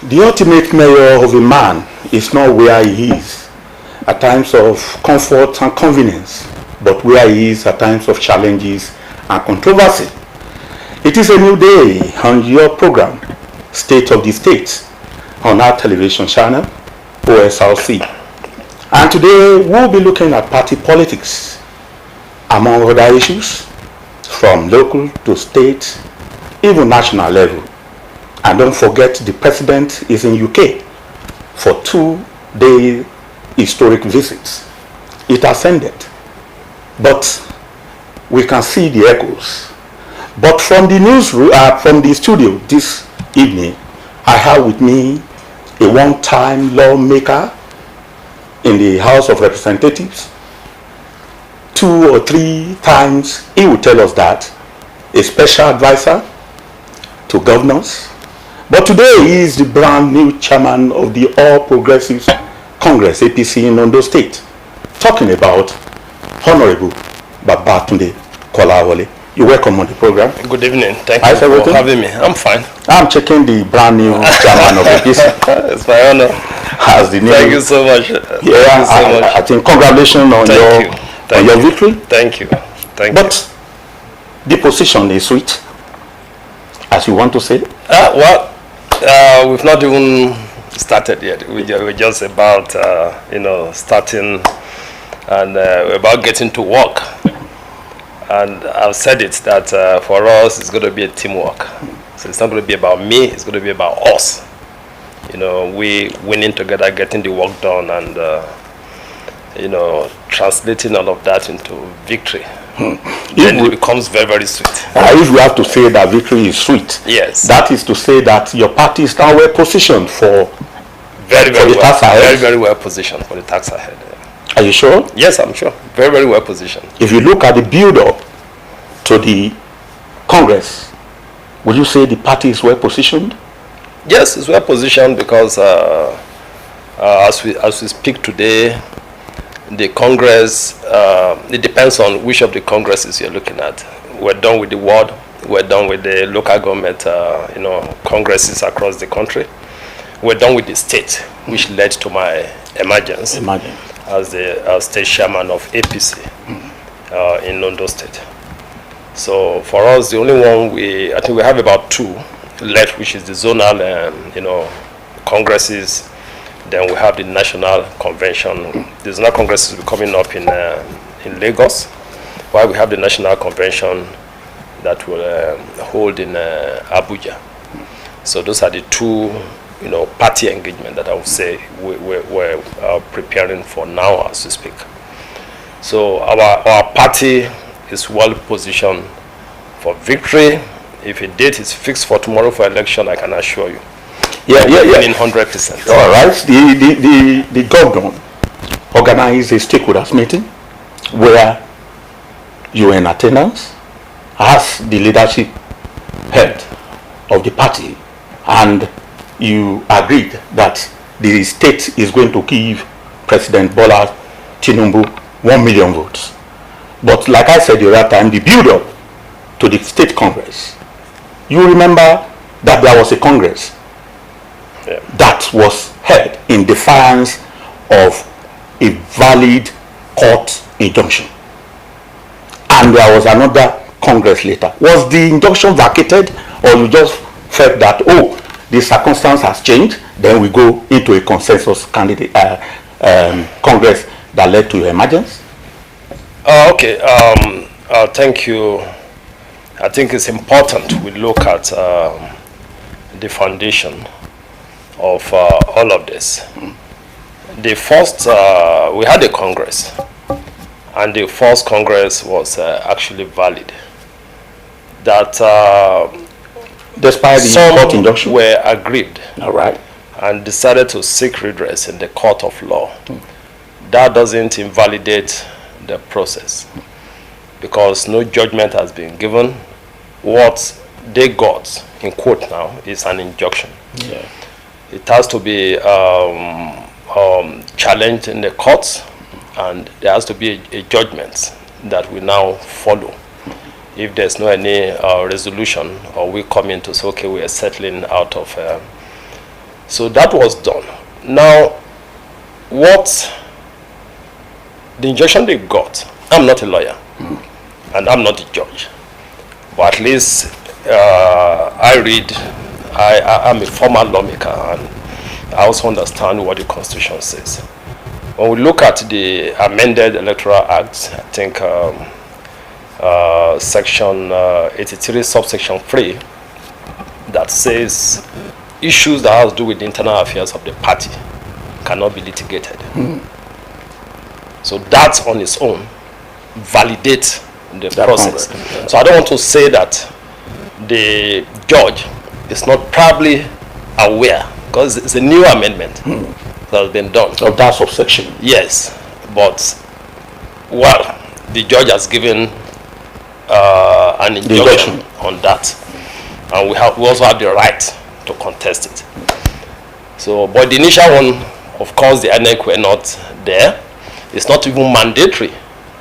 The ultimate measure of a man is not where he is at times of comfort and convenience, but where he is at times of challenges and controversy. It is a new day on your program, State of the State, on our television channel, Osrc. And today we'll be looking at party politics, among other issues, from local to state, even national level. And don't forget, the president is in UK for 2-day historic visits. It has ended, but we can see the echoes. But from the newsroom, from the studio this evening, I have with me a one-time lawmaker in the House of Representatives. 2 or 3 times he will tell us that, a special advisor to governors. But today he is the brand new chairman of the All Progressives Congress, APC, in Ondo State, talking about Honorable Babatunde Kolawole. You're welcome on the program. Good evening. Thank you for having me. I'm fine. I'm checking the brand new chairman of APC. It's my honor. As the new, Thank you so much. I think congratulations on your victory. Thank you. But the position is sweet, as you want to say. We've not even started yet. We're just about, starting, and we're about getting to work. And I've said it that for us, it's going to be a teamwork. So it's not going to be about me. It's going to be about us. We winning together, getting the work done, and translating all of that into victory. Then it becomes very, very sweet. If we have to say that victory is sweet, yes, that is to say that your party is now well positioned for the task ahead. Very, very well positioned for the task ahead. Are you sure? Yes, I'm sure. Very, very well positioned. If you look at the build-up to the Congress, would you say the party is well positioned? Yes, it's well positioned because as we speak today, the Congress, it depends on which of the Congresses you're looking at. We're done with the ward. We're done with the local government, Congresses across the country. We're done with the state, which led to my emergence as the state chairman of APC in Ondo State. So for us, the only one I think we have about 2 left, which is the zonal, Congresses. Then we have the national convention. The zonal Congresses will be coming up in Lagos, while we have the national convention that will hold in Abuja. So those are the 2, party engagement that I would say we're preparing for now as we speak. So our party is well positioned for victory. If a date is fixed for tomorrow for election, I can assure you. Winning 100%. All right. The governor organized a stakeholders meeting where you were in attendance as the leadership head of the party, and you agreed that the state is going to give President Bola Tinubu 1 million votes. But like I said the other time, the build-up to the state Congress, you remember that there was a Congress that was held in defiance of a valid court injunction. And there was another Congress later. Was the injunction vacated, or you just felt that, the circumstance has changed, then we go into a consensus candidate Congress that led to your emergence? Okay. Thank you. I think it's important we look at the foundation of all of this. The first, we had a Congress, and the first Congress was actually valid. That despite the court injunction, were aggrieved, all right, and decided to seek redress in the court of law. That doesn't invalidate the process, because no judgment has been given. What they got, in quote now, is an injunction. Yeah. It has to be challenged in the courts, and there has to be a judgment that we now follow. If there's no any resolution, or we come in to say, okay, we are settling out of So that was done. Now, what the injunction they got, I'm not a lawyer, and I'm not a judge, but at least I'm a former lawmaker, and I also understand what the Constitution says. When we look at the amended Electoral Act, I think section 83, subsection 3, that says issues that have to do with the internal affairs of the party cannot be litigated. So that on its own validates the process. So I don't want to say that the judge is not probably aware, because it's a new amendment that has been done. Of that subsection. Yes, but well, the judge has given an injunction on that, and we also have the right to contest it. So, but the initial one, of course, the INEC were not there. It's not even mandatory,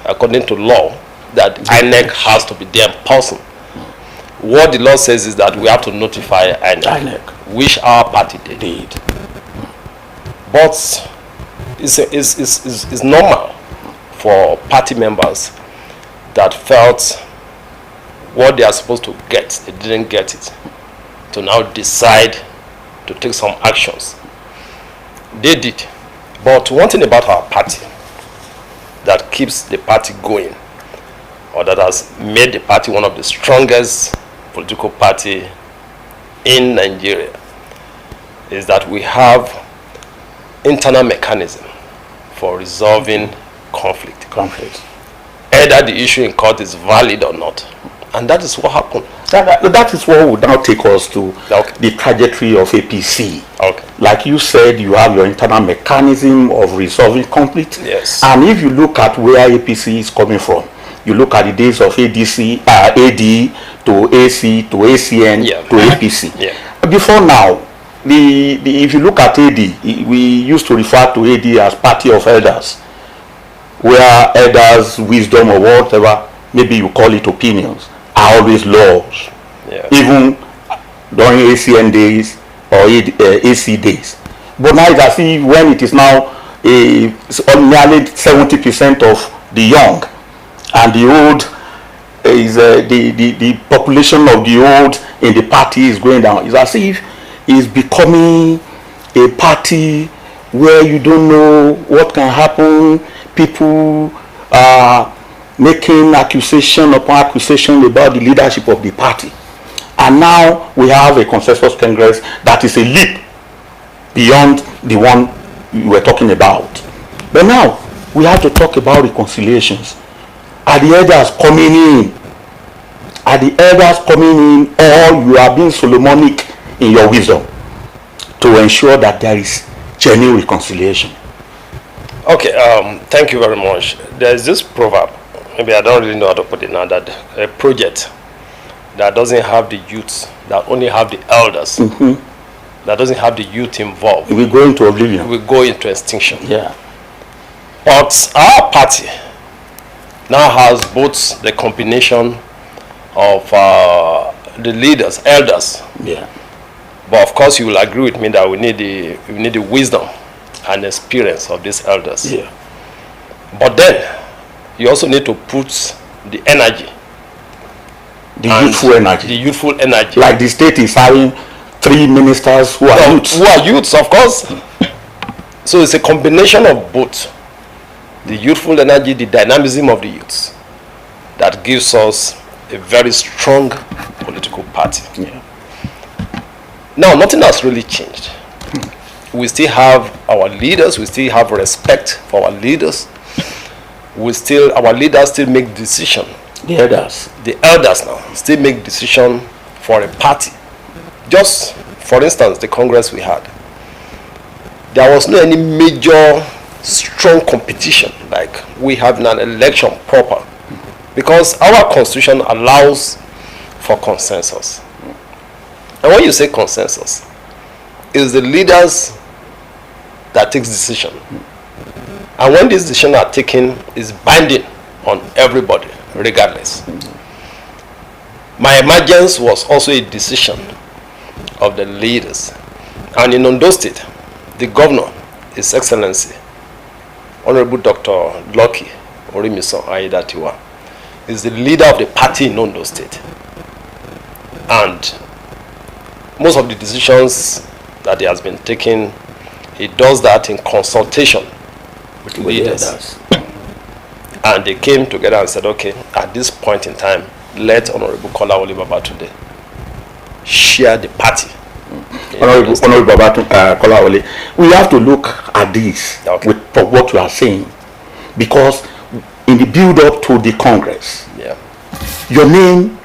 according to law, that INEC has to be there in person. What the law says is that we have to notify INEC, which our party did. But it's normal for party members that felt what they are supposed to get, they didn't get it, to now decide to take some actions. They did. But one thing about our party that keeps the party going, or that has made the party one of the strongest political party in Nigeria, is that we have internal mechanism for resolving conflict. Either the issue in court is valid or not. And that is what happened. That is what would now take us to the trajectory of APC. Like you said, you have your internal mechanism of resolving conflict. Yes. And if you look at where APC is coming from, you look at the days of ADC, AD to AC to ACN to APC. Before now, if you look at AD, we used to refer to AD as party of elders, where elders' wisdom or whatever, maybe you call it opinions, are always laws. Even during ACN days or AC days. But now it's as if when it is now nearly 70% of the young, and the old is the population of the old in the party is going down. It's as if it's becoming a party where you don't know what can happen. People are making accusation upon accusation about the leadership of the party. And now we have a consensus Congress that is a leap beyond the one we were talking about. But now we have to talk about reconciliations. Are the elders coming in? Are the elders coming in, or you are being Solomonic in your wisdom to ensure that there is genuine reconciliation? Okay, thank you very much. There is this proverb, maybe I don't really know how to put it now, that a project that doesn't have the youth, that only have the elders, that doesn't have the youth involved, we go into oblivion. We go into extinction. Yeah. But our party now has both the combination of the leaders, elders. Yeah. But of course, you will agree with me that we need the wisdom and experience of these elders. Yeah. But then you also need to put the energy. The youthful energy. The youthful energy. Like the state is having 3 ministers who are youths. Who are youths, of course. So it's a combination of both. The youthful energy, the dynamism of the youths, that gives us a very strong political party. Yeah. Now, nothing has really changed. We still have our leaders. We still have respect for our leaders. Our leaders still make decision. The elders now still make decision for a party. Just for instance, the Congress we had, there was no any major strong competition like we have in an election proper, because our constitution allows for consensus. And when you say consensus, it's the leaders that takes decision. And when these decisions are taken, it's binding on everybody, regardless. My emergence was also a decision of the leaders. And in Ondo State, the governor, His Excellency, Honorable Dr. Lucky Orimisan Aiyedatiwa, is the leader of the party in Ondo State. And most of the decisions that he has been taking, he does that in consultation with leaders. And they came together and said, okay, at this point in time, let Honorable Kolawole Babatunde share the party. Honorable Kolawole, we have to look at this with what you are saying, because in the build-up to the Congress, your name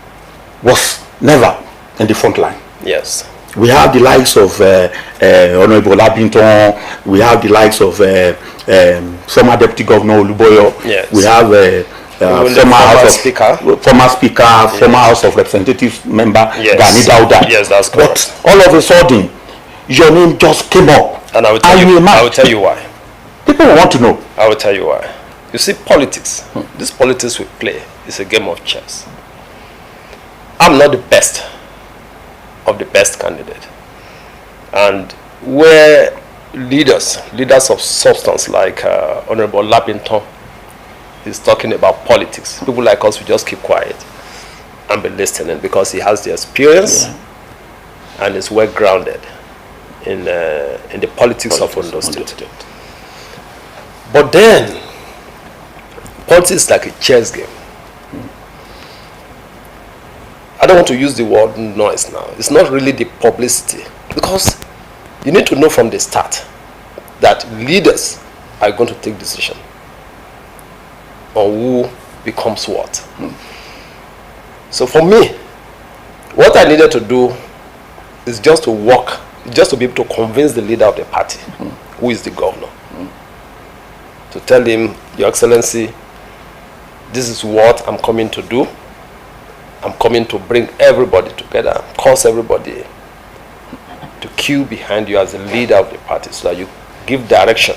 was never in the front line. Yes. We have the likes of Honorable Labinton, we have the likes of former Deputy Governor Oluboyo, yes. We have former Speaker, yes. former House of Representatives member, yes. Gani Dauda. Yes, that's correct. But all of a sudden, your name just came up. And I will tell you why. People want to know. I will tell you why. You see, politics, this politics we play is a game of chess. I'm not the best of the best candidate. And where leaders of substance like Honorable Labinton is talking about politics, people like us, we just keep quiet and be listening, because he has the experience and is well grounded in the politics of Ondo State. But then, politics is like a chess game. I don't want to use the word noise now. It's not really the publicity, because you need to know from the start that leaders are going to take decision on who becomes what. So for me, what I needed to do is just to work, just to be able to convince the leader of the party, who is the governor, to tell him, Your Excellency, this is what I'm coming to do. I'm coming to bring everybody together, cause everybody to queue behind you as the leader of the party, so that you give direction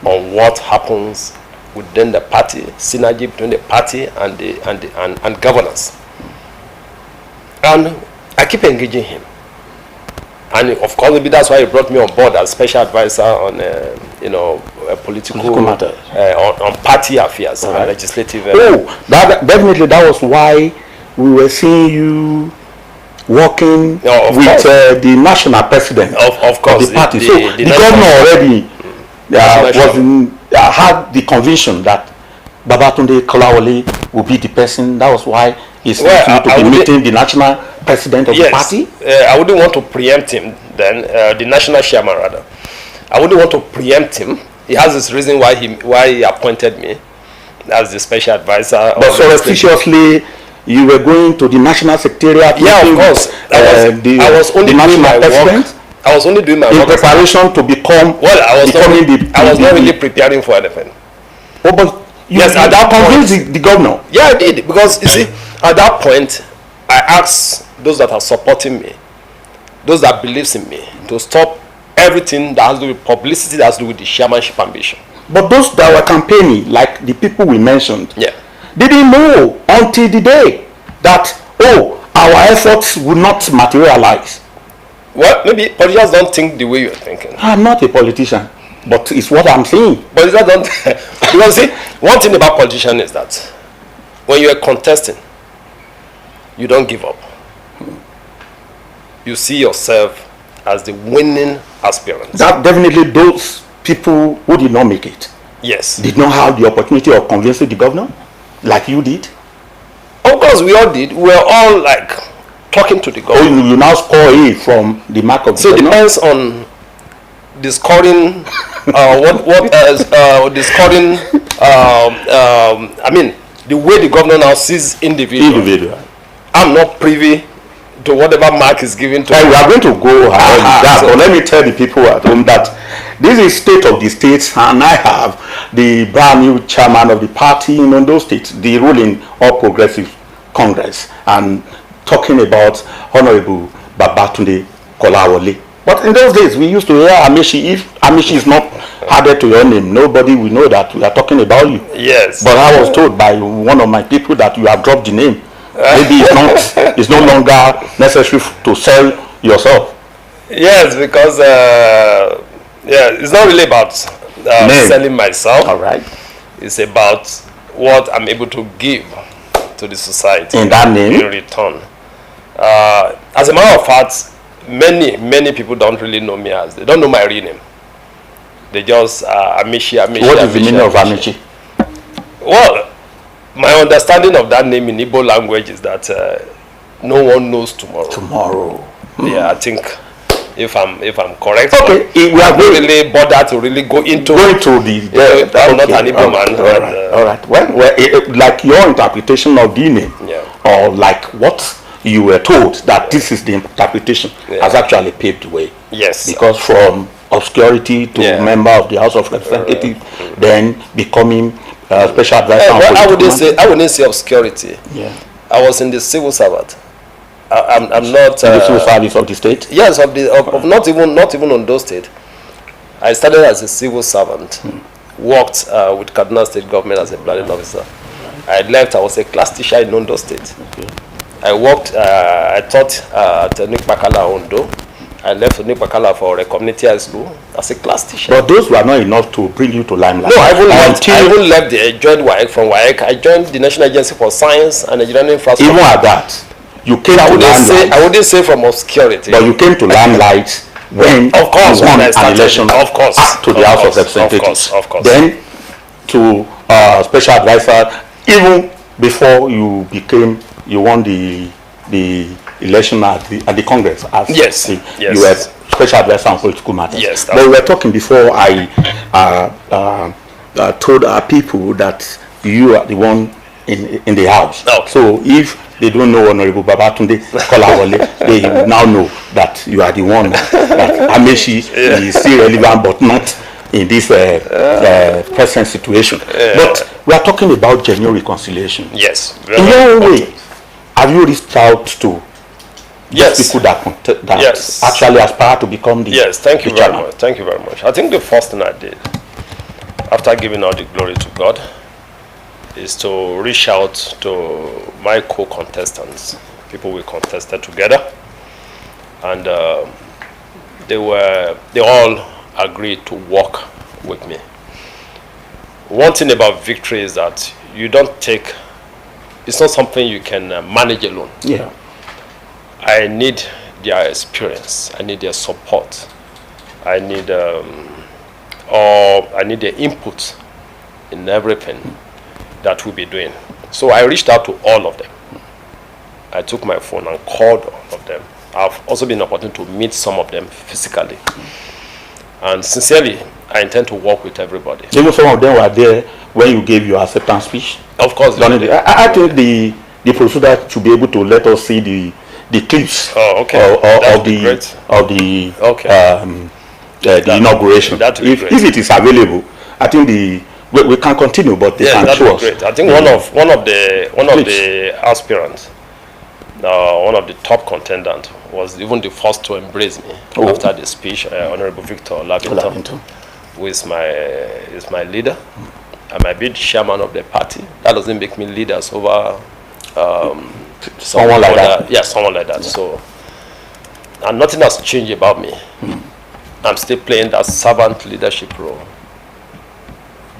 on what happens within the party, synergy between the party and governance. And I keep engaging him. And of course, maybe that's why he brought me on board as special advisor on, political matters, on party affairs, legislative. Definitely, that was why we were seeing you working with the national president of course, of the party. The governor already had the conviction that Babatunde Kolawole would be the person. That was why he's to be meeting the national president of the party. I wouldn't want to preempt him then, the national chairman rather. I wouldn't want to preempt him. He has his reason why he appointed me as the special advisor. But so officiously, you were going to the national secretariat? Yeah, of course. I was only doing my work. I was only doing my work in preparation to become. Well, I was not really preparing for anything. Oh, but yes, at that point, the governor. Yeah, I did, because you see, at that point, I asked those that are supporting me, those that believes in me, to stop everything that has to do with publicity, that has to do with the chairmanship ambition. But those that were campaigning, like the people we mentioned, didn't know until the day that, our efforts would not materialize. Well, maybe politicians don't think the way you're thinking. I'm not a politician, but it's what I'm saying. Politicians don't. Because see, one thing about politicians is that when you are contesting, you don't give up. You see yourself as the winning aspirant. That definitely those people who did not make it. Yes. Did not have the opportunity of convincing the governor, like you did. Of course, we all did. We were all like talking to the governor. You now score A from the mark of the governor? So it depends on the scoring. The scoring. I mean, the way the governor now sees individual. I'm not privy to whatever mark is given to. We are going to go ahead with that, but let me tell the people at home that this is state of the states, and I have the brand new chairman of the party in Ondo State, the ruling All Progressive Congress, and talking about Honorable Babatunde Kolawole. But in those days, we used to hear Amishi. If Amishi is not added to your name, nobody will know that we are talking about you. Yes. But I was told by one of my people that you have dropped the name. Maybe it's no longer necessary to sell yourself. Yes, because it's not really about selling myself. All right. It's about what I'm able to give to the society in that name in return. As a matter of fact, many people don't really know me as, they don't know my real name. They just Amishi. What is the meaning of Amishi? Well, my understanding of that name in Igbo language is that no one knows tomorrow. Yeah, I think if I'm correct. Okay, we are really bothered to really go into the. I'm not an Igbo man. All right. Well, like your interpretation of the name, or like what you were told that this is the interpretation, has actually paved the way. Yes. Because from obscurity to member of the House of Representatives, then becoming special advisor. I wouldn't say obscurity. Yeah. I was in the civil servant. I'm not in the civil service of the state. Yes, of not even on those state. I started as a civil servant. Worked with Kaduna State government as a planning officer. I left. I was a class teacher in Ondo State. Okay. I worked. I taught at Nikpakala Ondo. I left Nikpakala for a community high school as a class teacher. But those were not enough to bring you to limelight. No, I even left the joined WAEC. From WAEC, I joined the National Agency for Science and Engineering Infrastructure. Even at that, you came to limelight. I wouldn't say from obscurity. But you came to limelight when of course, you won an election to the House of Representatives. Of course. Then to special advisor, even before you won the election at the Congress. Yes. You were special advisor on political matters. Yes. But we were talking before I told our people that you are the one in the House. Okay. So if they don't know Honorable Babatunde Kolawole, they now know that you are the one that Ameshi is still relevant, but not in this present situation. But we are talking about genuine reconciliation. Yes. In your own way, have you reached out to people that actually aspire to become the thank you very much. Thank you very much. I think the first thing I did, after giving all the glory to God, is to reach out to my co-contestants, people we contested together, and they all agreed to work with me. One thing about victory is that it's not something you can manage alone. Yeah. I need their experience. I need their support. I need their input in everything that we'll be doing. So I reached out to all of them. I took my phone and called all of them. I've also been opportunity to meet some of them physically. And sincerely, I intend to work with everybody. Even some of them were there when you gave your acceptance speech. Of course. I think the producer should be able to let us see the clips of the inauguration. If it is available, I think we can continue, but they can show us. Great. I think one of the aspirants, one of the top contendants, was even the first to embrace me after the speech. Honorable Victor Labinton, who is my leader. I might be the chairman of the party. That doesn't make me leaders over someone like that. Yeah, someone like that. Yeah. So, and nothing has changed about me. I'm still playing that servant leadership role.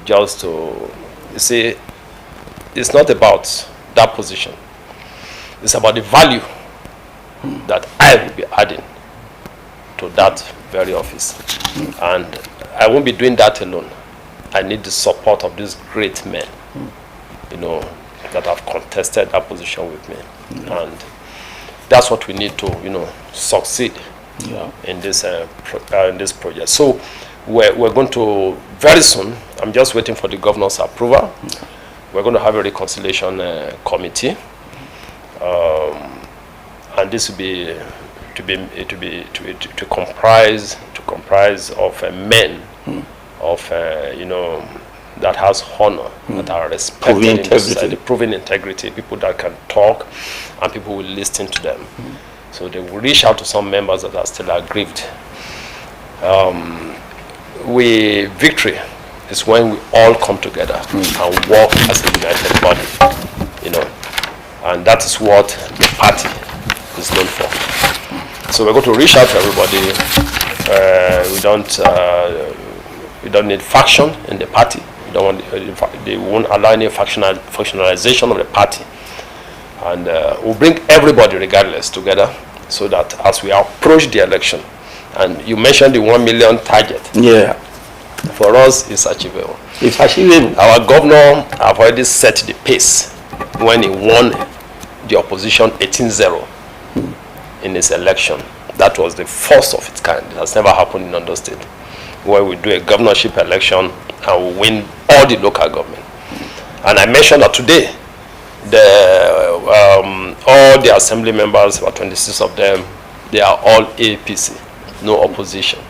Just to, you see, it's not about that position. It's about the value that I will be adding to that very office. And I won't be doing that alone. I need the support of these great men, that have contested that position with me. And that's what we need to, succeed in this project. So we're going to, very soon, I'm just waiting for the governor's approval. We're going to have a reconciliation committee, and this will be to comprise of men of that has honor, that are respected in society, proven integrity, people that can talk, and people will listen to them. So they will reach out to some members that are still aggrieved. Victory is when we all come together and work as a united body, and that is what the party is known for. So we're going to reach out to everybody. We don't need faction in the party. They won't allow any factionalization of the party. And we'll bring everybody regardless together so that as we approach the election, and you mentioned the 1 million target. Yeah. For us, it's achievable. It's achievable. Our governor have already set the pace when he won the opposition 18-0 in his election. That was the first of its kind. It has never happened in Ondo State, where we do a governorship election and we win all the local government. And I mentioned that today, all the assembly members, about 26 of them, they are all APC, no opposition.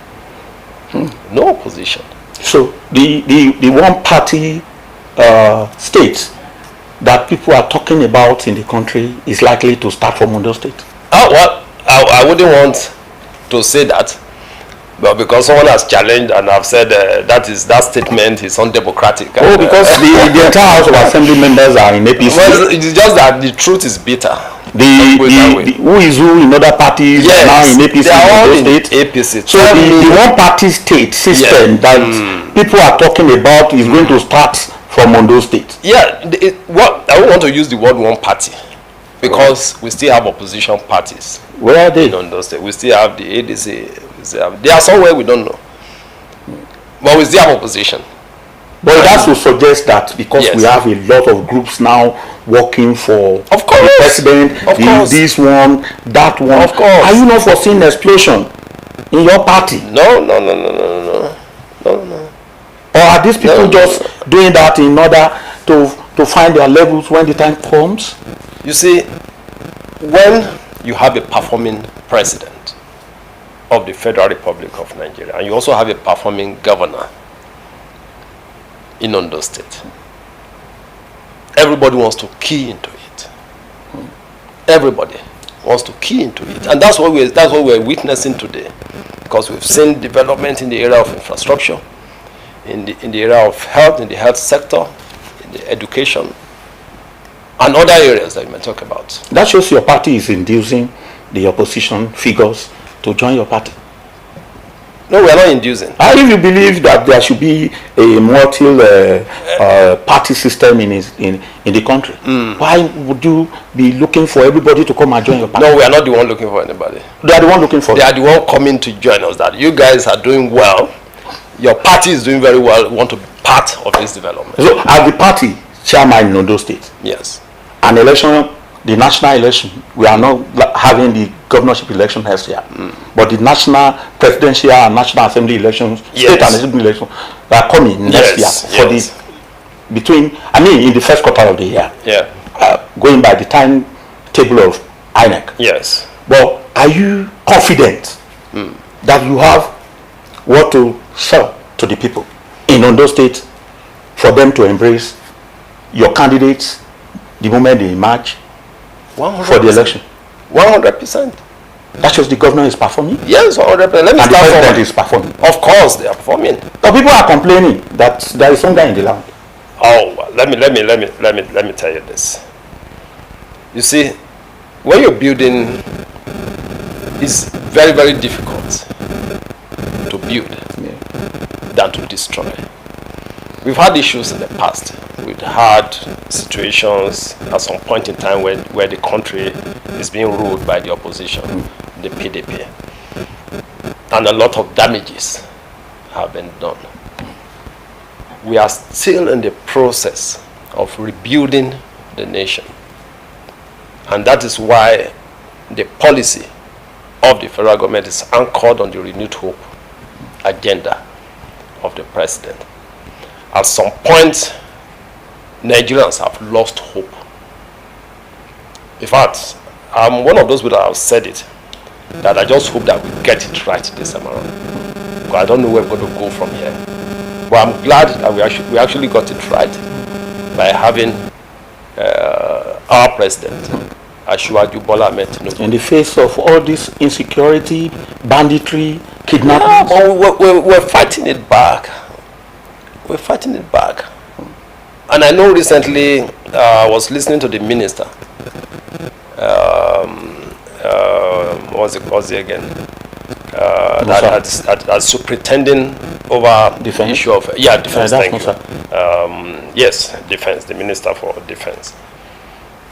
No opposition. So the one party state that people are talking about in the country is likely to start from Ondo State? Well, I wouldn't want to say that, but because someone has challenged and I've said that statement is undemocratic. Oh, because the entire House of Assembly members are in APC. Well, it's just that the truth is bitter. Who is who in other parties are now in APC? They are all in APC. So the one party state system that people are talking about is going to start from Ondo State. Yeah, I don't want to use the word one party because we still have opposition parties. Where are they? In Ondo State, we still have the ADC. They are somewhere we don't know, but we still have opposition. But that's to suggest that because we have a lot of groups now working for of course, the president, this one, that one. Of course. Are you not foreseeing explosion in your party? No. Or are these people just doing that in order to find their levels when the time comes? You see, when you have a performing president of the Federal Republic of Nigeria and you also have a performing governor in Ondo State, everybody wants to key into it. Everybody wants to key into it, and that's what we're witnessing today, because we've seen development in the area of infrastructure, in the area of health, in the health sector, in the education, and other areas that we may talk about. That shows your party is inducing the opposition figures to join your party. No, we are not inducing. If you believe that there should be a multi-party system in the country, why would you be looking for everybody to come and join your party? No, we are not the one looking for anybody. They are the one looking for. They are the one coming to join us. That you guys are doing well. Your party is doing very well. We want to be part of this development. So, as the party chairman in Ondo State, yes, an election, the national election, we are not having the governorship election next year, but the national presidential and national assembly elections, state and assembly elections, are coming next year in the first quarter of the year. Yeah. Going by the timetable of INEC. Yes. But are you confident that you have what to sell to the people in Ondo State for them to embrace your candidates the moment they emerge 100%. for the election? 100%. That shows the governor is performing. Yes, 100%. Let me and the start president is performing. Of course, they are performing. But people are complaining that there is hunger in the land. Oh, let me tell you this. You see, when you're building, it's very, very difficult to build than to destroy. We've had issues in the past. We've had situations at some point in time where the country is being ruled by the opposition, the PDP. And a lot of damages have been done. We are still in the process of rebuilding the nation. And that is why the policy of the federal government is anchored on the renewed hope agenda of the president. At some point, Nigerians have lost hope. In fact, I'm one of those people that have said it, that I just hope that we get it right this time around. Because I don't know where we're going to go from here. But I'm glad that we actually got it right by having our president, Asiwaju Bola Ahmed Tinubu. In the face of all this insecurity, banditry, kidnapping. Yeah, but we're fighting it back. We're fighting it back. And I know recently I was listening to the minister, what's it again? That's superintending over Defense? the issue of defense. That's Thank you. Yes, defense. The minister for defense,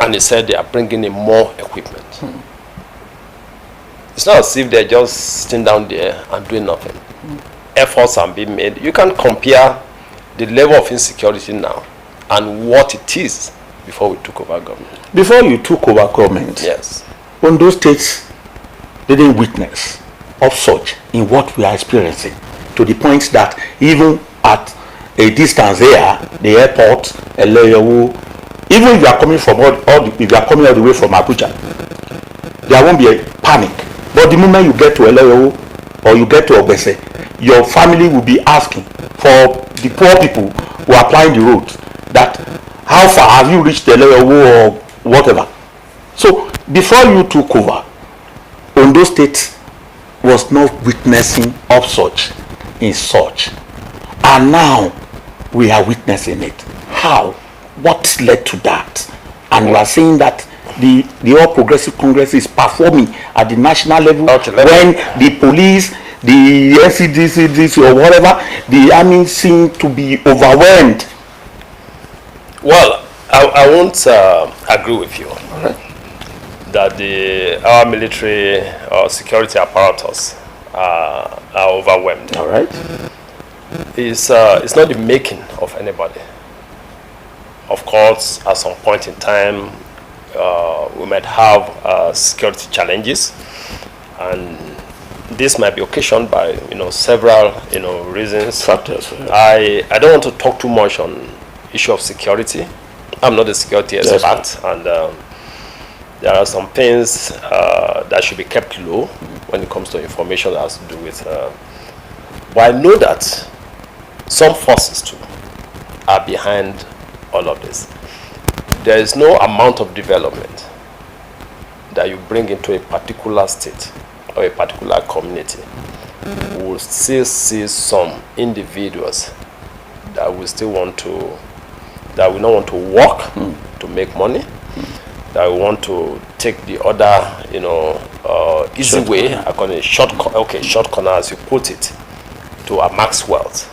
and he said they are bringing in more equipment. It's not as if they're just sitting down there and doing nothing. Efforts are being made. You can compare the level of insecurity now and what it is before we took over government. Before you took over government, Yes. when those states didn't witness of such in what we are experiencing, to the point that even at a distance here, the airport, Eleyewu, even if you are coming from if you are coming all the way from Abuja, there won't be a panic. But the moment you get to Eleyewu or you get to Obese, your family will be asking for the poor people who are applying the road that how far have you reached Eleyewu or whatever. So before you took over, Ondo State was not witnessing of such in such, and now we are witnessing it. How? What led to that? And we are saying that the All Progressive Congress is performing at the national level when the police, the NCDC, or whatever, the army seem to be overwhelmed. Well, I won't agree with you that our military or security apparatus are overwhelmed. All right. It's not the making of anybody. Of course, at some point in time, we might have security challenges, and this might be occasioned by several reasons. Factors. I don't want to talk too much on issue of security. I'm not a security expert, and there are some things that should be kept low when it comes to information that has to do with. But I know that some forces too are behind all of this. There is no amount of development that you bring into a particular state or a particular community. We will still see some individuals that will not want to work to make money, that will want to take the other, easy way, according to short corner, as you put it, to amass wealth.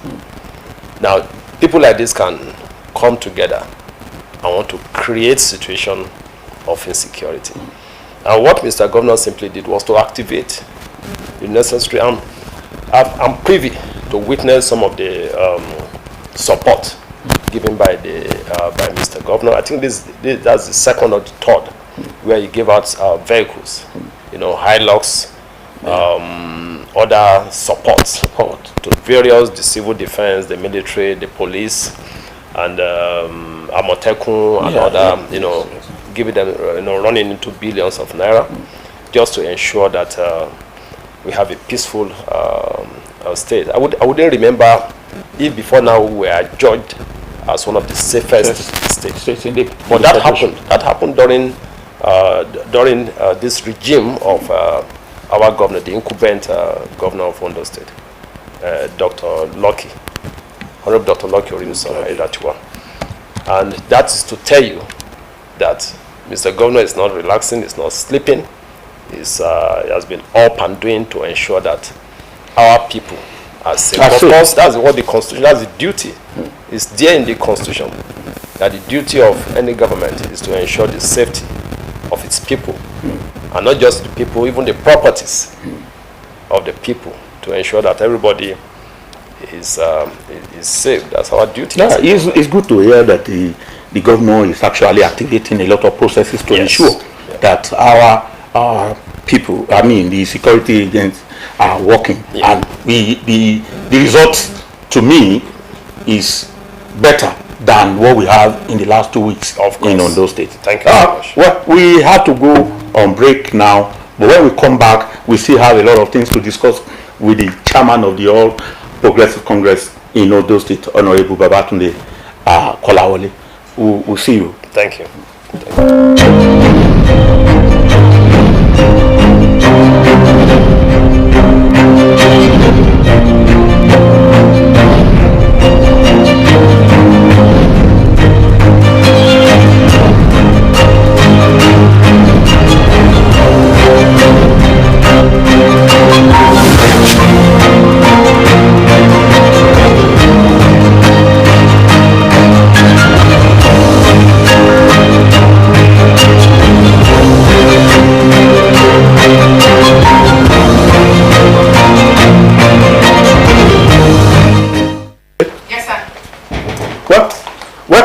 Now, people like this can come together and want to create situation of insecurity. And what Mr. Governor simply did was to activate the necessary. I'm privy to witness some of the support given by Mr. Governor. I think that's the second or the third where he gave out vehicles, Hilux, other support to various, the civil defense, the military, the police, and Amotekun and other, giving them, running into billions of naira, just to ensure that we have a peaceful state. I wouldn't remember if before now we are judged as one of the safest states. But that happened. That happened during this regime of our governor, the incumbent governor of Ondo State, Dr. Lucky, Honorable Dr. Lucky Orimiso. And that is to tell you that Mr. Governor is not relaxing, is not sleeping. He has been up and doing to ensure that our people are safe. Of course, that's what the Constitution, that's the duty. It's there in the Constitution that the duty of any government is to ensure the safety of its people, and not just the people, even the properties of the people, to ensure that everybody is safe. That's our duty. Yeah, it's good to hear that the governor is actually activating a lot of processes to ensure that our people, the security agents, are working, and the result to me is better than what we have in the last 2 weeks in Ondo State. Thank you very much. Well, we have to go on break now, but when we come back, we still have a lot of things to discuss with the chairman of the All Progressive Congress in Ondo State, Honorable Babatunde Kolawole. We'll see you. Thank you.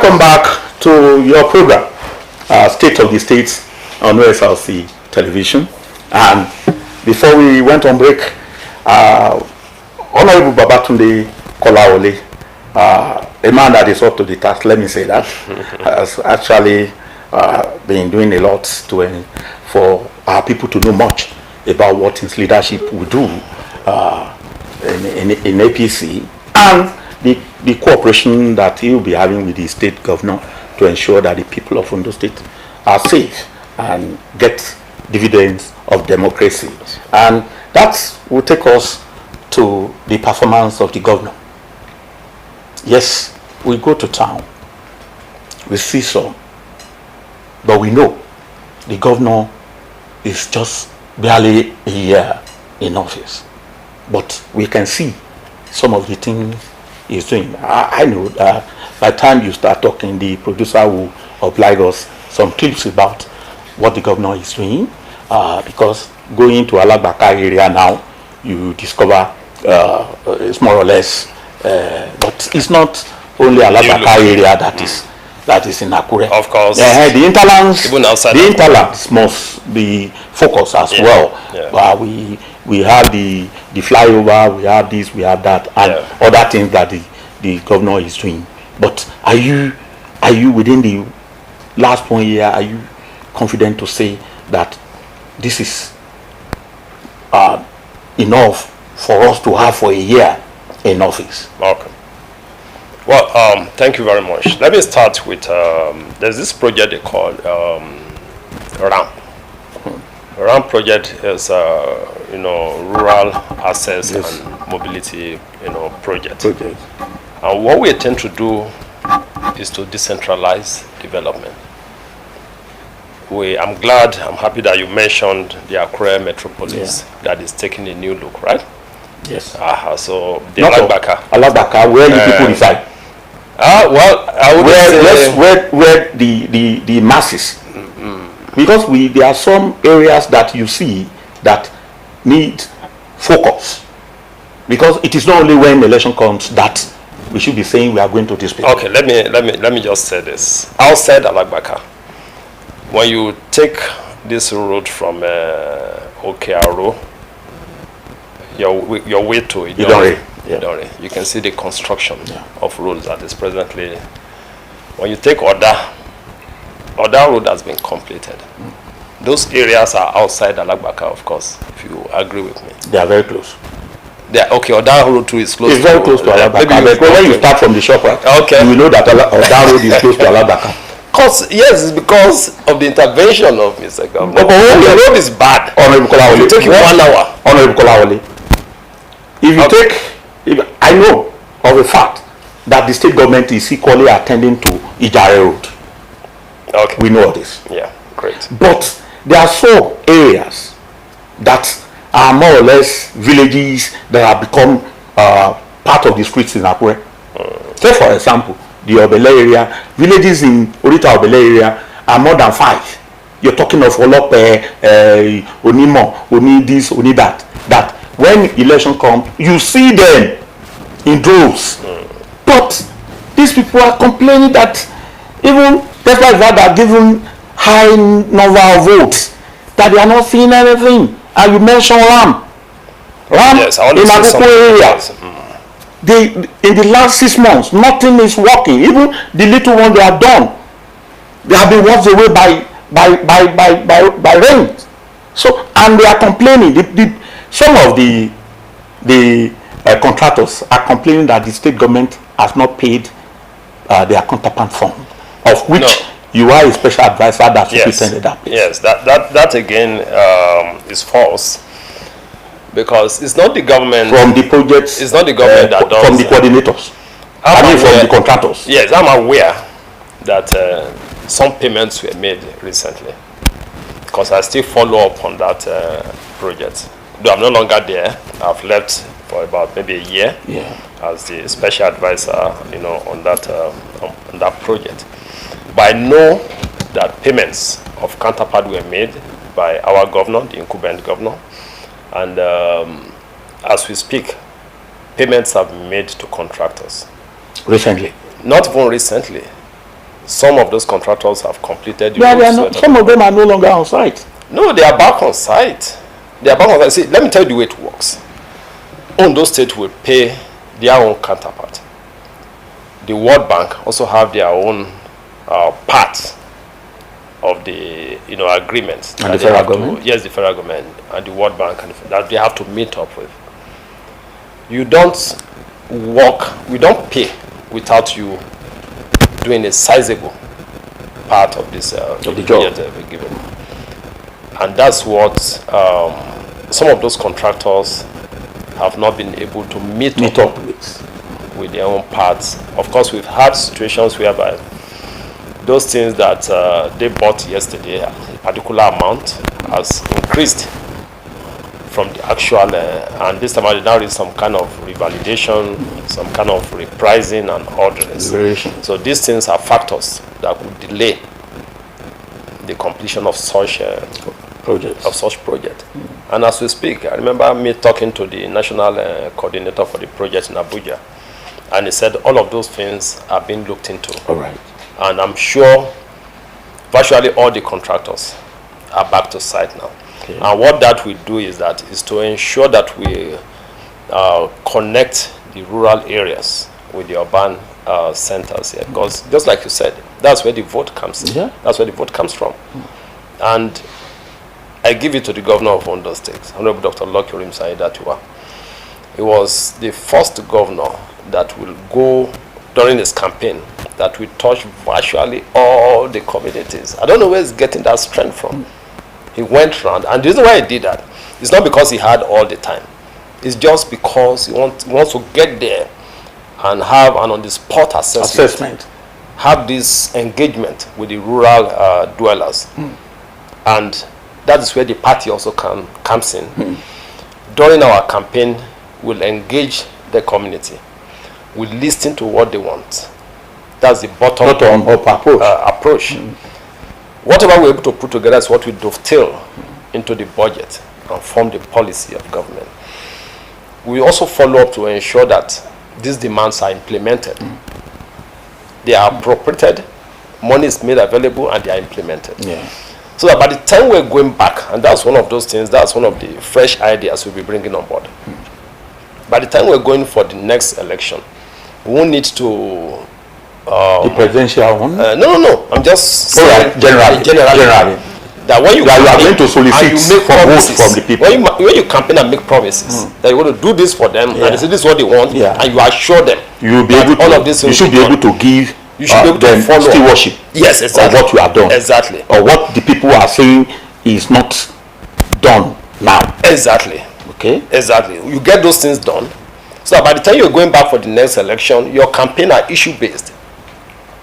welcome back to your program, State of the States on Osrc television. And before we went on break, Honorable Babatunde Kolawole, a man that is up to the task, let me say that, has actually been doing a lot for our people to know much about what his leadership will do in APC, and the cooperation that he will be having with the state governor to ensure that the people of Ondo State are safe and get dividends of democracy. And that will take us to the performance of the governor. Yes, we go to town, we see some, but we know the governor is just barely a year in office. But we can see some of the things he's doing. I know that by the time you start talking, the producer will oblige us some clips about what the governor is doing, because going to Alagbaka area now, you discover it's more or less, but it's not only Alagbaka area that is in Akure. Of course. The hinterlands, even outside the hinterlands must be focused as well. Yeah. We have the flyover, we have this, we have that, and other things that the governor is doing. But are you within the last 1 year, are you confident to say that this is enough for us to have for a year in office? Okay. Well, thank you very much. Let me start with, there's this project they call RAM. RAM project is, rural access and mobility, project. And what we intend to do is to decentralize development. I'm happy that you mentioned the Akure metropolis that is taking a new look, right? Yes. So the Alagbaka, where the people reside. Well, I would say where the masses. Because there are some areas that you see that need focus. Because it is not only when election comes that we should be saying we are going to this place. Okay, let me just say this. Outside Alagbaka, when you take this road from Okearo, your way to Idore, you can see the construction of roads that is presently. When you take Oda road has been completed. Those areas are outside Alagbaka, of course, if you agree with me. They are very close. Oda road too is close. It's very close to Alagbaka. But when you start from the shop, right, you will know that Oda road is close to Alagbaka. Yes, it's because of the intervention of Mr. Governor. The road is bad. Honorable Kolawole. It will take you 1 hour. Honorable Kolawole. I know of a fact that the state government is equally attending to Ijare Road. Okay. We know this. Yeah, great. But there are some areas that are more or less villages that have become part of the streets in Akure. Take for example, the Obele area, villages in Orita Obele area are more than 5. You're talking of Olope, Onimo, Oni this, Oni that. That when election comes, you see them in droves. But these people are complaining that even despite that they are given high number of votes, that they are not seeing anything. And you mentioned RAM yes, in Akoko area. In the last 6 months, nothing is working. Even the little one they have done, they have been washed away by rain. So, and they are complaining. Some of the contractors are complaining that the state government has not paid their counterpart fund, of which you are a special advisor that superintended that place. Yes, that again is false, because it's not the government from the projects. It's not the government that does. From the coordinators. From the contractors. Yes, I'm aware that some payments were made recently, because I still follow up on that project. Though I'm no longer there, I've left for about maybe a year as the special advisor, on that project. But I know that payments of counterpart were made by our governor, the incumbent governor, and as we speak, payments have been made to contractors. Recently? Not even recently. Some of those contractors have completed the They are roads. not, some of them are no longer on site. No, they are back on site. They are back on site. See, let me tell you the way it works. Ondo State will pay their own counterpart. The World Bank also have their own part of the agreement. And the federal government? Yes, the federal government and the World Bank that they have to meet up with. You don't work, we don't pay without you doing a sizable part of this of the job given. And that's what some of those contractors have not been able to meet up with their own parts. Of course, we've had situations whereby those things that they bought yesterday, a particular amount, has increased from the actual, and this time there now is some kind of revalidation, some kind of repricing and orders. So these things are factors that would delay the completion of such project. And as we speak, I remember me talking to the national coordinator for the project in Abuja, and he said all of those things are being looked into. All right. And I'm sure virtually all the contractors are back to site now. Okay. And what that will do is to ensure that we connect the rural areas with the urban centers here. Because just like you said, that's where the vote comes in. Yeah. That's where the vote comes from. And I give it to the governor of Ondo State, Honorable Dr. Lokirim Saidatiwa. He was the first governor that will go during his campaign that will touch virtually all the communities. I don't know where he's getting that strength from. He went around, and the reason why he did that is not because he had all the time. It's just because he wants to get there and have an on-the-spot assessment. Have this engagement with the rural dwellers. And that is where the party also comes in. During our campaign, we'll engage the community. We'll listen to what they want. That's the bottom-up approach. Whatever we're able to put together is what we dovetail into the budget and form the policy of government. We also follow up to ensure that these demands are implemented. They are appropriated, money is made available, and they are implemented. Yeah. So that by the time we're going back, and that's one of those things, that's one of the fresh ideas we'll be bringing on board. By the time we're going for the next election, we won't need to... the presidential one? No. I'm just saying generally. That when you are going to solicit for votes from the people. When you campaign and make promises that you're going to do this for them, and they say this is what they want, and you assure them, you will be able to, all of this you should be able to give them stewardship. Yes, exactly. Of what you have done. Exactly. Or what the people are saying is not done now. Exactly. Okay. Exactly. You get those things done, so that by the time you're going back for the next election, your campaign are issue-based.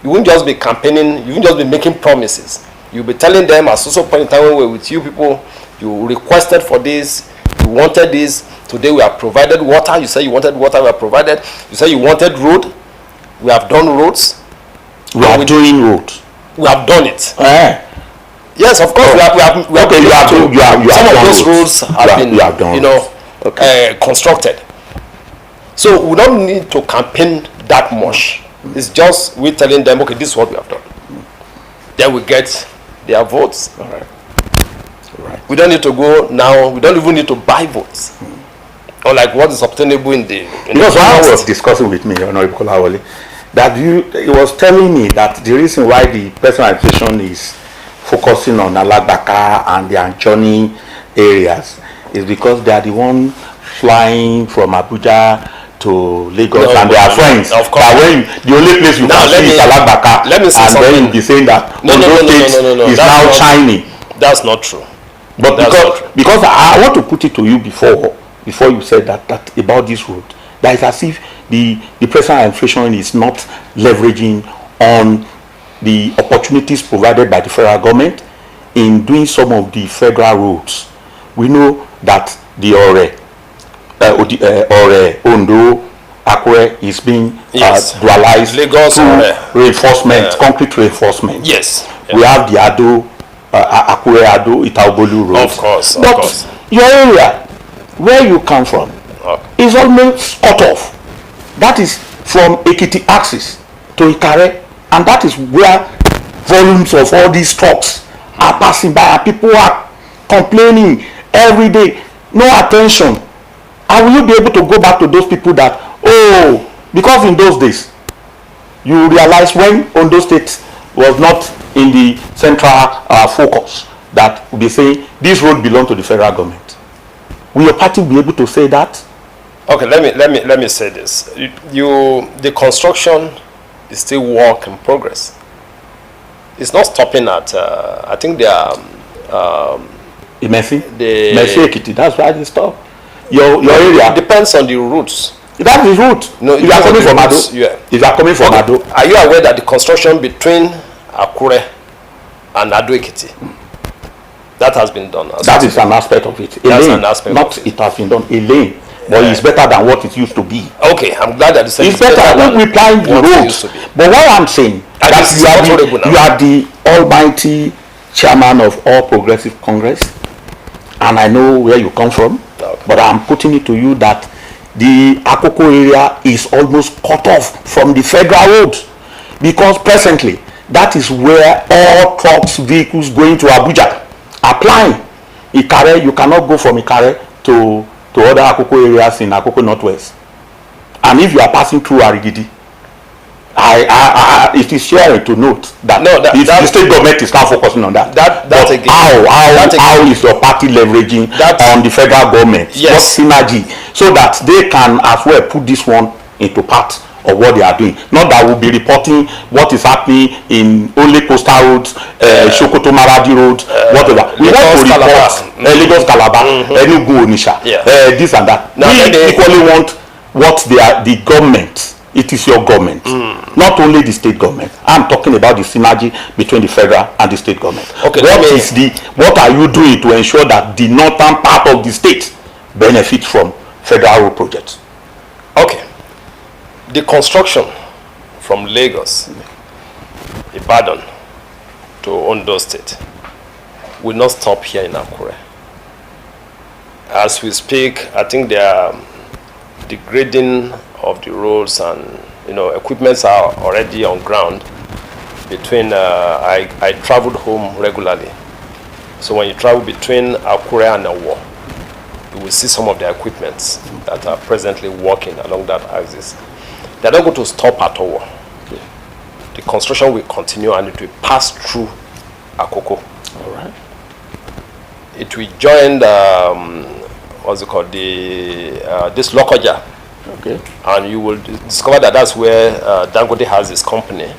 You won't just be campaigning, you won't just be making promises. You'll be telling them at some point in time when we're with you people, you requested for this, you wanted this, today we have provided water, you say you wanted water, we have provided, you say you wanted road, we have done roads. We are doing roads. We have done it. Yes, of course, we have some of those roads have been constructed. So we don't need to campaign that much. It's just we're telling them, okay, this is what we have done. Then we get their votes. All right. We don't need to go now. We don't even need to buy votes. Or like what is obtainable in the. Because when I was discussing with me, Honorable Kolawole, that he was telling me that the reason why the personal administration is focusing on Alagbaka and the Anchoni areas is because they are the one flying from Abuja to Lagos and they are friends. Of course. When the only place you can see is Alagbaka, let me say and something. then you'll be saying that Ondo State is now shining. That's not true. But because I want to put it to you before you said that about this road, that is as if the present administration is not leveraging on the opportunities provided by the federal government in doing some of the federal roads. We know that the Ondo Akure is being dualized Lagos through reinforcement, concrete reinforcement. Yes. We have the Akure Ado Itaobolu road. Of course. But your area, where you come from, is almost cut off. That is from Ekiti axis to Ikare. And that is where volumes of all these talks are passing by, and people are complaining every day. No attention. And will you be able to go back to those people that, oh, because in those days, you realize when Ondo State was not in the central focus, that would be saying this road belongs to the federal government. Will your party be able to say that? Okay, let me say this. The construction is still work in progress. It's not stopping at. I think they are. Mercy Ekiti. That's why they stop. Your area. It depends on the routes. That's the route. No, if you are coming from Ado, if you are coming from Ado, are you aware that the construction between Akure and Ado Ekiti, that has been done? That is an aspect of it. That's an aspect. Not it has been done. A lane, but it's better than what it used to be. Okay, I'm glad that you said it's better. I think we plan the roads. But what I'm saying, that you are the almighty chairman of All Progressive Congress, and I know where you come from. Okay. But I'm putting it to you that the Akoko area is almost cut off from the federal road, because presently that is where all trucks, vehicles going to Abuja are applying. Ikare, you cannot go from Ikare to other Akoko areas in Akoko Northwest. And if you are passing through Arigidi, it is sharing to note that, the state government is now focusing on that. How is your party leveraging on the federal government? Yes. What synergy? So that they can as well put this one into part of what they are doing. Not that we'll be reporting what is happening in only coastal roads, Sokoto Maradi road, whatever. We want to report Lagos Calabar, Enugu Onisha, this and that. Now, we equally want what the government. It is your government, not only the state government. I'm talking about the synergy between the federal and the state government. Okay, what are you doing to ensure that the northern part of the state benefits from federal road projects? Okay. The construction from Lagos, Ibadan to Ondo State will not stop here in Akure. As we speak, I think they are degrading of the roads, and equipments are already on ground. Between I traveled home regularly, so when you travel between Akure and Awo, you will see some of the equipments that are presently working along that axis. They are not going to stop at all. The construction will continue, and it will pass through Akoko. All right. It will join what's it called, this Lokoja. Okay. And you will discover that that's where Dangote has his company.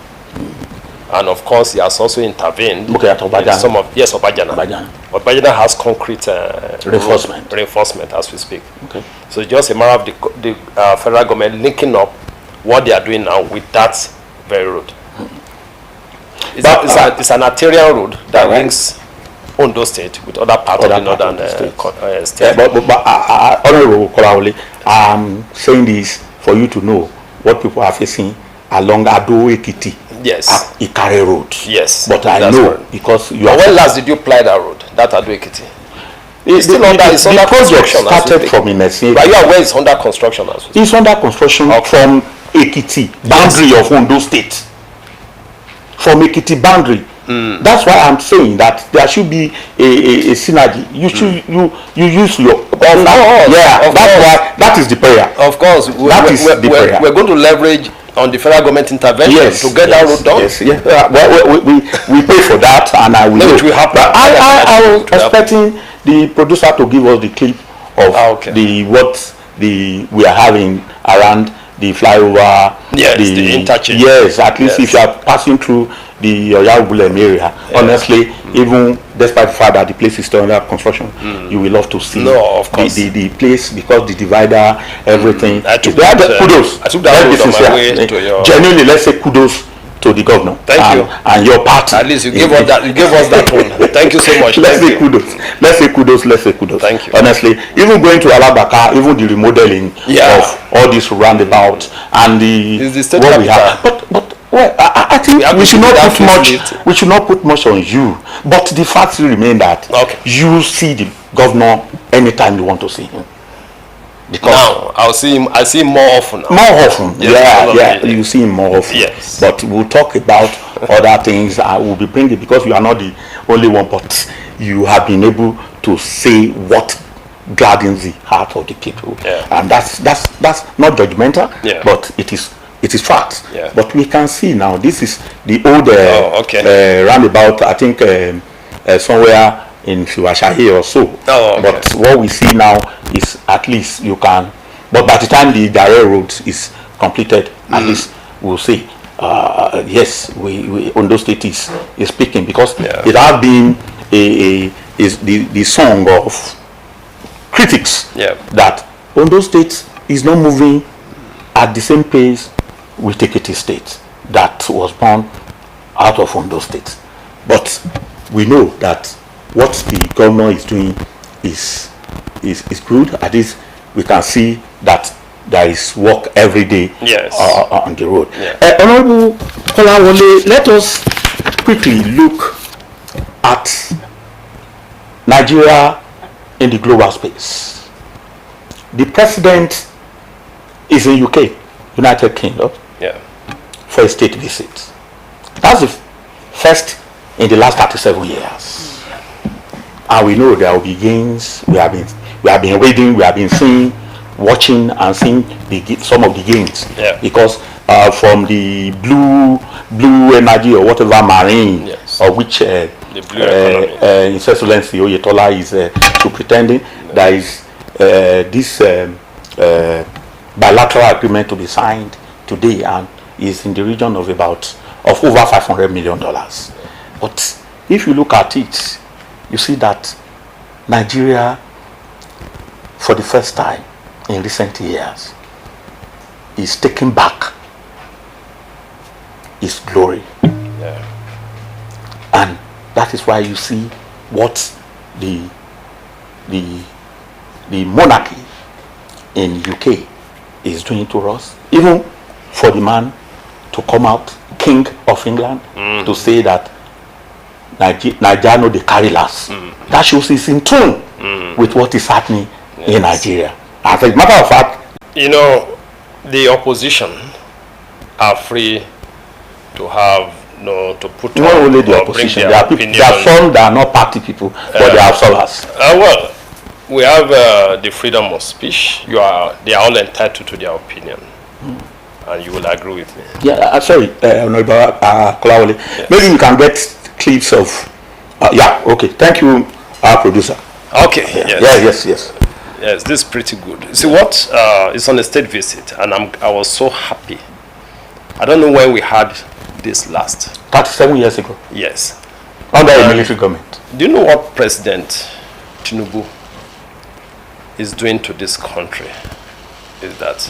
And of course, he has also intervened. Okay, at Obajana. Obajana. Obajana has concrete reinforcement as we speak. Okay. So it's just a matter of the federal government linking up what they are doing now with that very road. It's an arterial road that links Ondo State with other parts of the northern state. But Honorable Kolawole, I'm saying this for you to know what people are facing along Ado Ekiti. Yes. Ikare Road. Yes. But I know right. Because you are. When last did you ply that road? That Ado Ekiti? The project started from Imesi. But you are aware it's under construction as well? It's under construction from Ekiti, boundary of Ondo State. From Ekiti boundary. That's why I'm saying that there should be a synergy. You should you use your that is the prayer. Of course, we're going to leverage on the federal government intervention to get that road done. Yes, we pay for that, and I will. No, it will happen. But I was expecting the producer to give us the clip of we are having around the flyover. Yes, the interchange. Yes, at least if you are passing through the Oyawubulem area, honestly, even despite the fact that the place is still under construction, you will love to see the place, because the divider, everything. Kudos. I took that road on my way to your. Genuinely, let's say kudos to the governor. Thank you. And your party. At least you gave us that. You gave us that one. Thank you so much. Let's say kudos. Let's say kudos. Thank you. Honestly, even going to Alabaka, even the remodeling of all this roundabout and the state what capital. We have. But well, I think we should not put much on you. But the fact remains that you see the governor anytime you want to see him. Because now I see him more often now. More often, Yes, you see him more often. Yes. But we'll talk about other things. I will be bringing, because you are not the only one, but you have been able to say what gladdens the heart of the people. Yeah. And that's not judgmental, Yeah. but it is fact. Yeah. But we can see now, this is the old roundabout, I think somewhere in Fiwashahi or so. Oh, okay. But what we see now is, at least you can, but by the time the direct road is completed, at least we'll say yes, we Ondo State is speaking, because it has been is the song of critics that Ondo State is not moving at the same pace with Ekiti State that was born out of Ondo State. But we know that what the governor is doing is good. At least we can see that there is work every day on the road. Honorable Kolawole, let us quickly look at Nigeria in the global space. The president is in UK, United Kingdom, for a state visit. That's the first in the last 37 years. And we know there will be gains. We have been reading, we have been seeing, watching and seeing some of the gains. Because from the blue energy or whatever marine, of which the blue economy, His Excellency Oyetola is superintending, there is this bilateral agreement to be signed today, and is in the region of over $500 million. But if you look at it, you see that Nigeria, for the first time in recent years, is taking back its glory. And that is why you see what the monarchy in UK is doing to us. Even for the man to come out, King of England, to say that Nigeria no dey carry last. That shows it's in tune with what is happening in Nigeria. As a matter of fact, the opposition are free to have to put not only the opposition, there are some that are not party people, but they are observers. Well, we have the freedom of speech. They are all entitled to their opinion, and you will agree with me. Yeah, sorry, Honorable Kolawole. Maybe you can get clips of. Okay. Thank you, our producer. Okay. Yes. Yes, this is pretty good. See what? It's on a state visit, and I was so happy. I don't know when we had this last. 37 years ago. Yes. Under a military government. Do you know what President Tinubu is doing to this country? Is that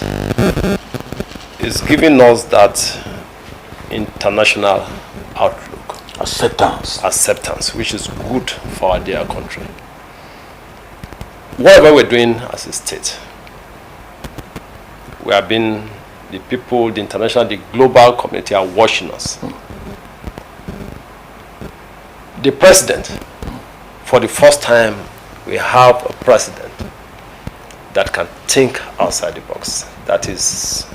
it's giving us that international outlook. Acceptance, which is good for our dear country. Whatever we're doing as a state, we have been, the people, the international, the global community are watching us. The president, for the first time, we have a president that can think outside the box, that is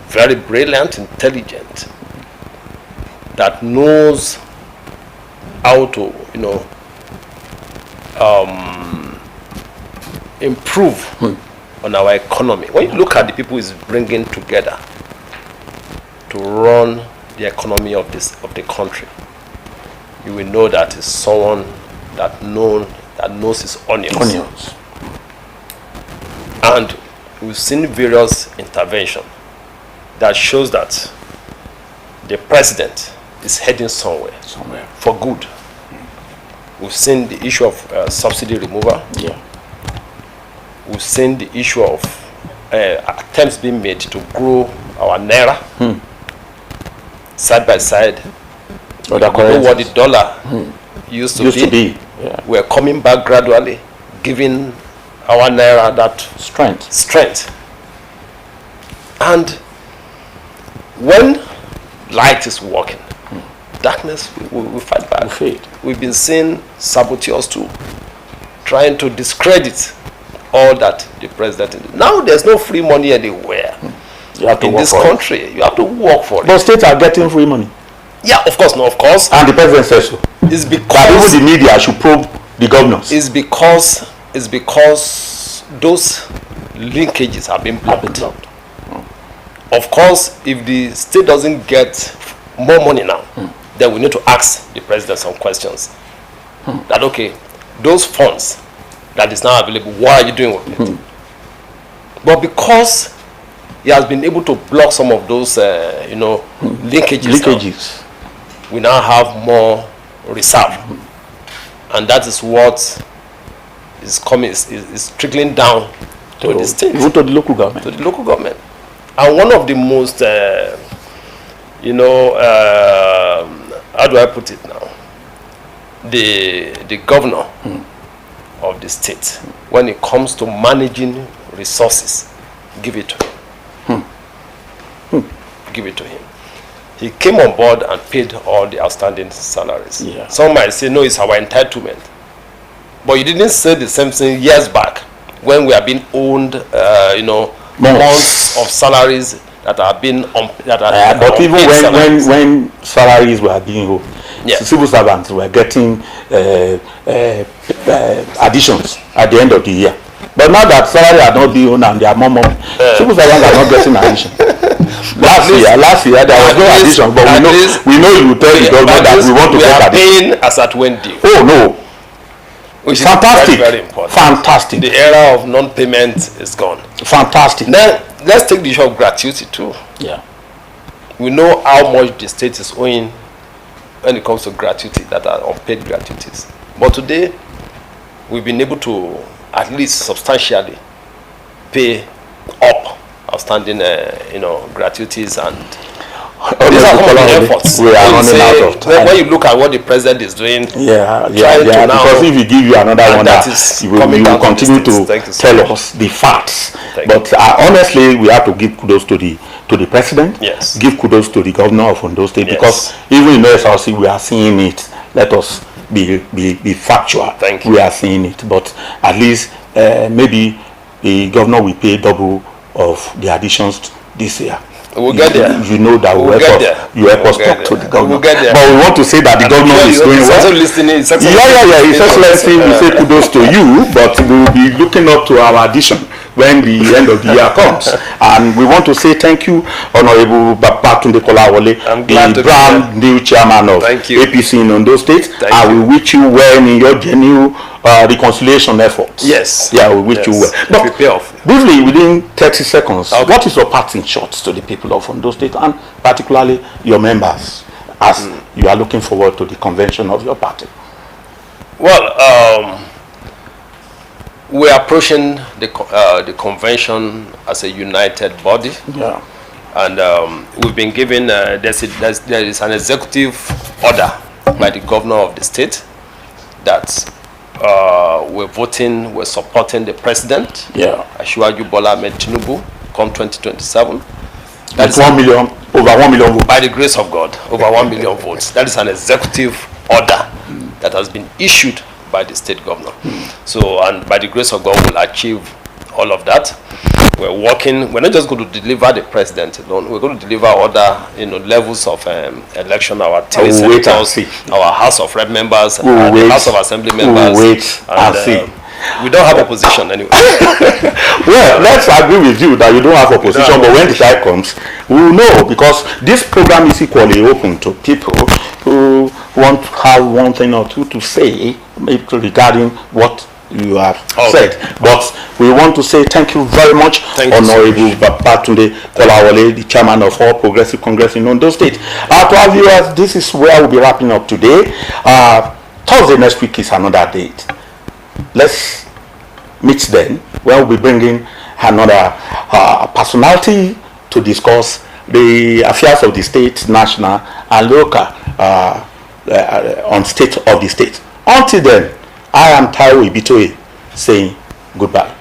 very brilliant, intelligent, that knows how to, improve on our economy. When you look at the people he's bringing together to run the economy of the country, you will know that it's someone that knows his onions. And we've seen various interventions that shows that the president is heading somewhere for good. We've seen the issue of subsidy removal. We've seen the issue of attempts being made to grow our naira side by side. You know what the dollar used to be. We're coming back gradually, giving our naira that strength. And when light is working, darkness we fight back. We've been seeing saboteurs too, trying to discredit all that the president. Now there's no free money anywhere. You have to in work this for country. it. You have to work for it. But states are getting free money. Yeah, of course, no, of course. And the president says so. It's because that even the media should probe the governors. It's because those linkages have been blocked. Of course, if the state doesn't get more money now, then we need to ask the president some questions. That okay, those funds that is now available, what are you doing with it? But because he has been able to block some of those, linkages. Now, we now have more reserve, and that is what is coming is trickling down to the state, to the local government. To the local government. And one of the most, how do I put it now? The governor of the state, when it comes to managing resources, give it to him. Give it to him. He came on board and paid all the outstanding salaries. Yeah. Some might say, no, it's our entitlement. But you didn't say the same thing years back when we are being owned, months of salaries that are being but even when salaries were being owed, civil servants were getting additions at the end of the year. But now that salary are not being owned and they are more money, civil servants are not getting addition. Last year there was no addition, but we know you will tell the government that we want to get addition. We are paying as at when due. Oh no. Which is fantastic. Very, very important. Fantastic. The era of non-payment is gone. Fantastic. Now let's take the issue of gratuity too. Yeah. We know how much the state is owing when it comes to gratuity, that are unpaid gratuities. But today we've been able to at least substantially pay up outstanding gratuities, and these are some of the efforts. We are running out of time. When you look at what the president is doing, because if we give you another one, you will continue to tell us the facts. But honestly, we have to give kudos to the president. Yes. Give kudos to the governor of Ondo State, because even in Osrc we are seeing it. Let us be factual. Thank you. We are seeing it, but at least maybe the governor will pay double of the additions this year. We'll get there. You know that we'll you help us talk to the governor. We'll get there. But we want to say that the governor is doing well. His Excellency, we say kudos to you, but we will be looking up to our addition when the end of the year comes. And we want to say thank you, Honorable Babatunde Kolawole, the brand new chairman of APC in Ondo State. And we wish you well in your genuine reconciliation efforts. Yes. Yeah, we wish you well. But briefly, within 30 seconds, what is your parting shots to the people of Ondo State, and particularly your members, as you are looking forward to the convention of your party? Well, we are approaching the convention as a united body. Yeah. And we've been given, there is an executive order by the governor of the state that we're supporting the president, Asiwaju Bola Ahmed Tinubu, come 2027. That's 1 million, over 1 million votes. By the grace of God, over 1 million votes. That is an executive order that has been issued by the state governor. So, and by the grace of God, we'll achieve all of that. We're working. We're not just going to deliver the president alone. We're going to deliver other, levels of election. Our senators, our House of Rep members, the House of Assembly members. We don't have opposition anyway. Well, let's agree with you that you don't have opposition, but when the time comes, we will know, because this program is equally open to people who want to have one thing or two to say regarding what you have said. But we want to say thank you very much, Honorable Babatunde Kolawole, the chairman of All Progressive Congress in Ondo State. To our viewers, this is where we'll be wrapping up today. Thursday next week is another date. Let's meet then, where we'll be bringing another personality to discuss the affairs of the state, national and local, on state of the state. Until then, I am Taiwo Ibitoye saying goodbye.